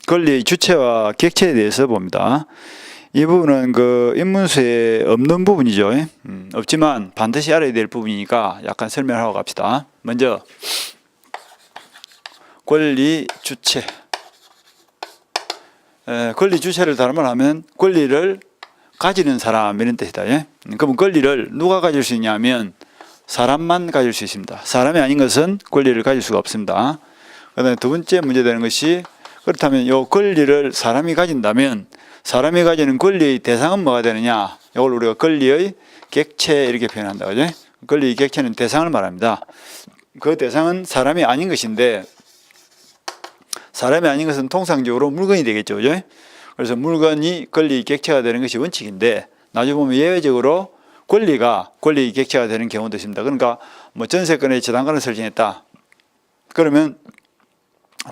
권리의 주체와 객체에 대해서 봅니다. 이 부분은 그 인문수에 없는 부분이죠. 없지만 반드시 알아야 될 부분이니까 약간 설명하고 갑시다. 먼저 권리 주체. 권리 주체를 다른 말 하면 권리를 가지는 사람 이런 뜻이다. 그럼 권리를 누가 가질 수 있냐면 사람만 가질 수 있습니다. 사람이 아닌 것은 권리를 가질 수가 없습니다. 그 다음에 두 번째 문제 되는 것이, 그렇다면 이 권리를 사람이 가진다면 사람이 가지는 권리의 대상은 뭐가 되느냐? 이걸 우리가 권리의 객체 이렇게 표현한다. 그죠? 권리의 객체는 대상을 말합니다. 그 대상은 사람이 아닌 것인데, 사람이 아닌 것은 통상적으로 물건이 되겠죠. 그죠? 그래서 물건이 권리의 객체가 되는 것이 원칙인데, 나중에 보면 예외적으로 권리가 권리의 객체가 되는 경우도 있습니다. 그러니까 뭐 전세권에 저당권을 설정했다. 그러면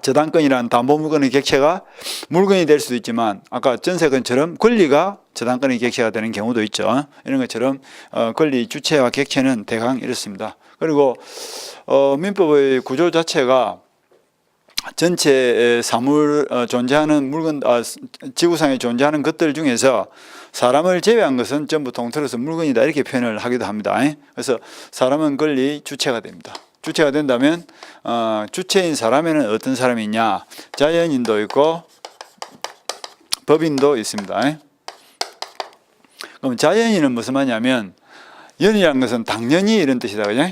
저당권이란 담보물건의 객체가 물건이 될 수도 있지만, 아까 전세권처럼 권리가 저당권의 객체가 되는 경우도 있죠. 이런 것처럼 권리 주체와 객체는 대강 이렇습니다. 그리고 민법의 구조 자체가 전체 사물 존재하는 물건, 지구상에 존재하는 것들 중에서 사람을 제외한 것은 전부 통틀어서 물건이다 이렇게 표현을 하기도 합니다. 그래서 사람은 권리 주체가 됩니다. 주체가 된다면 주체인 사람에는 어떤 사람이 있냐? 자연인도 있고 법인도 있습니다. 그럼 자연인은 무슨 말이냐면, 연이라는 것은 당연히 이런 뜻이다. 그죠?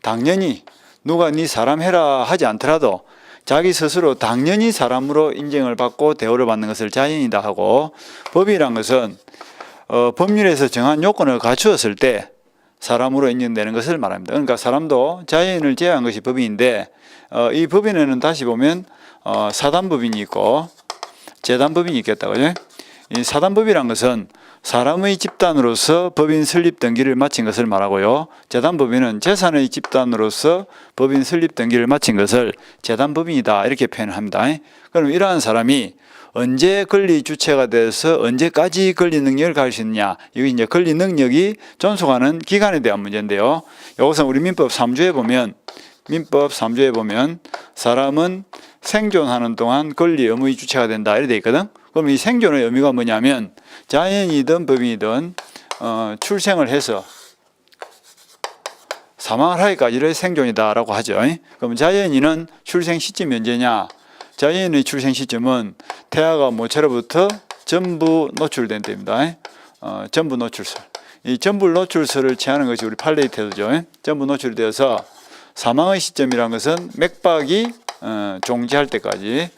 당연히 누가 네 사람 해라 하지 않더라도 자기 스스로 당연히 사람으로 인정을 받고 대우를 받는 것을 자연이다 하고, 법이란 것은 법률에서 정한 요건을 갖추었을 때 사람으로 인정되는 것을 말합니다. 그러니까 사람도 자연인을 제외한 것이 법인인데, 이 법인에는 다시 보면 사단법인이 있고 재단법인이 있겠다. 그죠? 이 사단법이란 것은 사람의 집단으로서 법인 설립 등기를 마친 것을 말하고요. 재단법인은 재산의 집단으로서 법인 설립 등기를 마친 것을 재단법인이다 이렇게 표현합니다. 그럼 이러한 사람이 언제 권리 주체가 돼서 언제까지 권리 능력을 가질 수 있느냐? 이게 이제 권리 능력이 존속하는 기간에 대한 문제인데요. 여기서 우리 민법 3조에 보면 사람은 생존하는 동안 권리 의무의 주체가 된다 이렇게 돼 있거든. 그럼 이 생존의 의미가 뭐냐면, 자연이든 법인이든 출생을 해서 사망을 하기까지를 생존이다라고 하죠. 그럼 자연인은 출생 시점이 언제냐? 자연인의 출생 시점은 태아가 모체로부터 전부 노출된 때입니다. 전부 노출설. 이 전부 노출설을 취하는 것이 우리 판례이태도죠. 전부 노출되어서 사망의 시점이라는 것은 맥박이 종지할 때까지,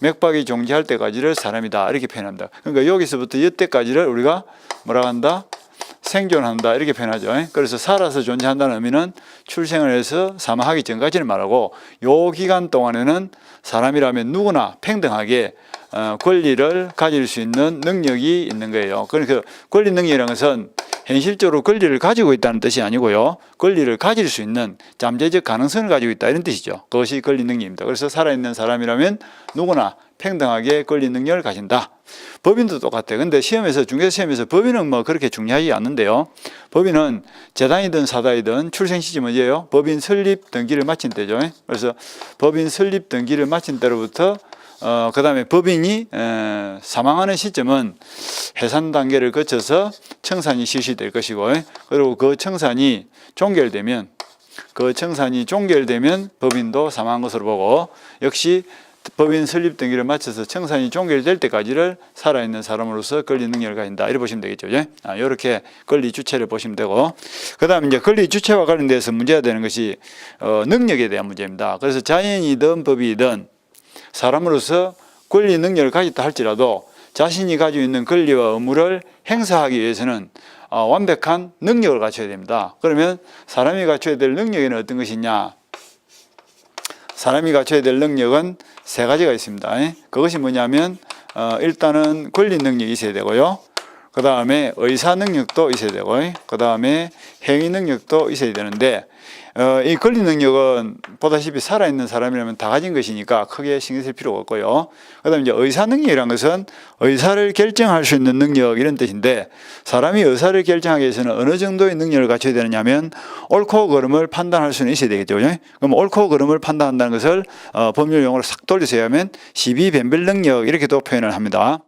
맥박이 종지할 때까지를 사람이다 이렇게 표현합니다. 그러니까 여기서부터 이때까지를 우리가 뭐라고 한다? 생존한다 이렇게 표현하죠. 그래서 살아서 존재한다는 의미는 출생을 해서 사망하기 전까지를 말하고, 요 기간 동안에는 사람이라면 누구나 평등하게 권리를 가질 수 있는 능력이 있는 거예요. 그러니까 권리 능력이라는 것은 현실적으로 권리를 가지고 있다는 뜻이 아니고요. 권리를 가질 수 있는 잠재적 가능성을 가지고 있다 이런 뜻이죠. 그것이 권리 능력입니다. 그래서 살아있는 사람이라면 누구나 평등하게 권리 능력을 가진다. 법인도 똑같아요. 근데 시험에서, 중개사 시험에서 법인은 뭐 그렇게 중요하지 않는데요. 법인은 재단이든 사단이든 출생 시점은 언제예요? 법인 설립 등기를 마친 때죠. 그래서 법인 설립 등기를 마친 때로부터 그 다음에 법인이 사망하는 시점은 해산 단계를 거쳐서 청산이 실시될 것이고, 그리고 그 청산이 종결되면 법인도 사망한 것으로 보고, 역시 법인 설립 등기를 마쳐서 청산이 종결될 때까지를 살아있는 사람으로서 권리 능력을 가진다 이렇게 보시면 되겠죠. 이렇게 권리 주체를 보시면 되고, 그 다음에 이제 권리 주체와 관련돼서 문제가 되는 것이 능력에 대한 문제입니다. 그래서 자연이든 법이든 사람으로서 권리 능력을 가졌다 할지라도 자신이 가지고 있는 권리와 의무를 행사하기 위해서는 완벽한 능력을 갖춰야 됩니다. 그러면 사람이 갖춰야 될 능력에는 어떤 것이냐? 사람이 갖춰야 될 능력은 세 가지가 있습니다. 그것이 뭐냐면 일단은 권리 능력이 있어야 되고요. 그 다음에 의사 능력도 있어야 되고, 그 다음에 행위 능력도 있어야 되는데, 이 권리 능력은 보다시피 살아있는 사람이라면 다 가진 것이니까 크게 신경 쓸 필요가 없고요. 그 다음에 이제 의사 능력이라는 것은 의사를 결정할 수 있는 능력 이런 뜻인데, 사람이 의사를 결정하기 위해서는 어느 정도의 능력을 갖춰야 되느냐 하면 옳고 그름을 판단할 수는 있어야 되겠죠. 그럼 옳고 그름을 판단한다는 것을 법률 용어로 싹 돌려서 하면 시비변별 능력 이렇게도 표현을 합니다.